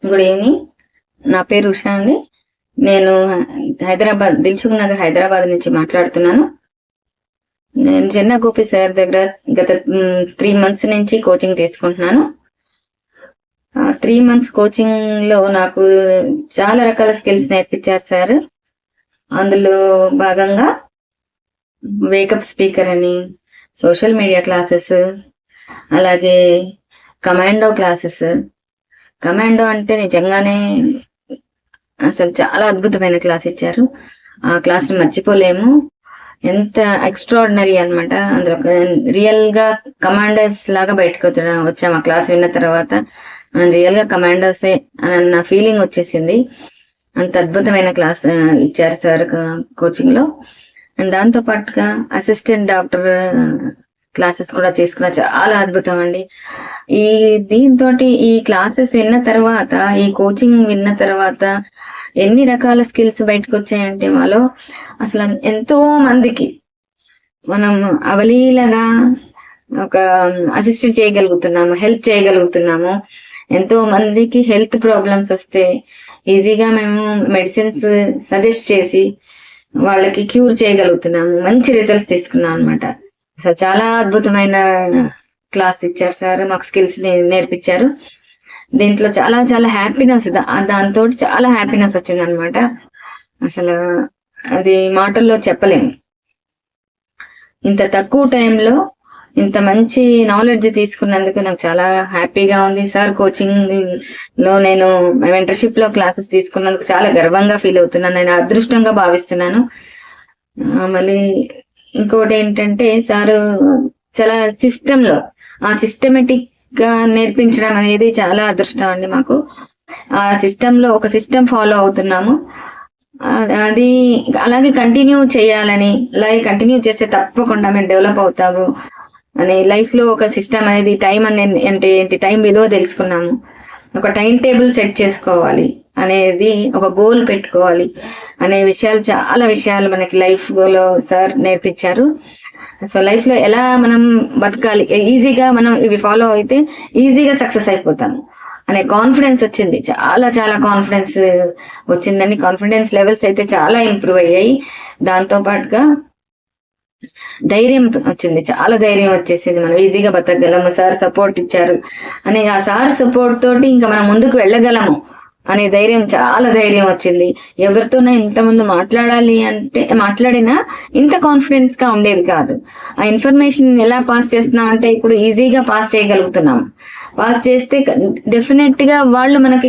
Good evening. నా పేరు ఉషా అండి. నేను దిల్సుఖ్ నగర్ హైదరాబాద్ నుంచి మాట్లాడుతున్నాను. నేను జన్నా గోపి సార్ దగ్గర గత 3 months నుంచి కోచింగ్ తీసుకుంటున్నాను. 3 months కోచింగ్ లో నాకు చాలా రకాల స్కిల్స్ నేర్పించారు సార్. అందులో భాగంగా వేకప్ స్పీకర్ అని, సోషల్ మీడియా క్లాసెస్, అలాగే కమాండో క్లాసెస్. కమాండో అంటే నిజంగానే అసలు చాలా అద్భుతమైన క్లాస్ ఇచ్చారు. ఆ క్లాస్ మర్చిపోలేము. ఎంత ఎక్స్ట్రాడినరీ అనమాట. అందులో రియల్ గా కమాండర్స్ లాగా బయటకు వచ్చాము ఆ క్లాస్ విన్న తర్వాత. రియల్ గా కమాండర్సే అన్న ఫీలింగ్ వచ్చేసింది. అంత అద్భుతమైన క్లాస్ ఇచ్చారు సార్ కోచింగ్ లో. అండ్ దాంతో పాటుగా అసిస్టెంట్ డాక్టర్ క్లాసెస్ కూడా చేసుకున్న చాలా అద్భుతం అండి. దీంతో ఈ క్లాసెస్ విన్న తర్వాత, ఈ కోచింగ్ విన్న తర్వాత ఎన్ని రకాల స్కిల్స్ బయటకు వచ్చాయంటే మాలో అసలు ఎంతో మందికి మనం అవలీలగా ఒక అసిస్టెంట్ చేయగలుగుతున్నాము, హెల్ప్ చేయగలుగుతున్నాము. ఎంతో మందికి హెల్త్ ప్రాబ్లమ్స్ వస్తే ఈజీగా మేము మెడిసిన్స్ సజెస్ట్ చేసి వాళ్ళకి క్యూర్ చేయగలుగుతున్నాము. మంచి రిజల్ట్స్ తీసుకున్నాం అనమాట. అసలు చాలా అద్భుతమైన క్లాస్ ఇచ్చారు సార్. మాకు స్కిల్స్ నేర్పించారు. దీంట్లో చాలా చాలా హ్యాపీనెస్, దాంతో చాలా హ్యాపీనెస్ వచ్చింది అనమాట. అసలు అది మాటల్లో చెప్పలేము. ఇంత తక్కువ టైంలో ఇంత మంచి నాలెడ్జ్ తీసుకున్నందుకు నాకు చాలా హ్యాపీగా ఉంది సార్. కోచింగ్ లో నేను మెంటర్షిప్ లో క్లాసెస్ తీసుకున్నందుకు చాలా గర్వంగా ఫీల్ అవుతున్నాను. నేను అదృష్టంగా భావిస్తున్నాను. మళ్ళీ ఇంకోటి ఏంటంటే సారు చాలా సిస్టమేటిక్ గా నేర్పించడం అనేది చాలా అదృష్టం అండి మాకు. ఆ సిస్టమ్ లో ఒక సిస్టమ్ ఫాలో అవుతున్నాము. అది అలాగే కంటిన్యూ చేయాలని, అలాగే కంటిన్యూ చేస్తే తప్పకుండా మేము డెవలప్ అవుతాము అని లైఫ్ లో ఒక సిస్టమ్ అనేది టైం అంటే ఏంటి, టైం విలువ తెలుసుకున్నాము. ఒక టైం టేబుల్ సెట్ చేసుకోవాలి అనేది, ఒక గోల్ పెట్టుకోవాలి అనే విషయాలు, చాలా విషయాలు మనకి లైఫ్ లో సార్ నేర్పించారు. సో లైఫ్ లో ఎలా మనం బతకాలి, ఈజీగా మనం ఇవి ఫాలో అయితే ఈజీగా సక్సెస్ అయిపోతాము అనే కాన్ఫిడెన్స్ వచ్చింది. చాలా చాలా కాన్ఫిడెన్స్ వచ్చిందండి. కాన్ఫిడెన్స్ లెవెల్స్ అయితే చాలా ఇంప్రూవ్ అయ్యాయి. దాంతో పాటుగా ధైర్యం వచ్చింది, చాలా ధైర్యం వచ్చేసింది. మనం ఈజీగా బతకగలము, సార్ సపోర్ట్ ఇచ్చారు అని, ఆ సార్ సపోర్ట్ తోటి ఇంకా మనం ముందుకు వెళ్ళగలము అనే ధైర్యం, చాలా ధైర్యం వచ్చింది. ఎవరితోనైనా ఇంతకుముందు మాట్లాడినా ఇంత కాన్ఫిడెన్స్ గా ఉండేది కాదు. ఆ ఇన్ఫర్మేషన్ ఎలా పాస్ చేస్తున్నాం అంటే ఇప్పుడు ఈజీగా పాస్ చేయగలుగుతున్నాం. పాస్ చేస్తే డెఫినెట్ గా వాళ్ళు మనకి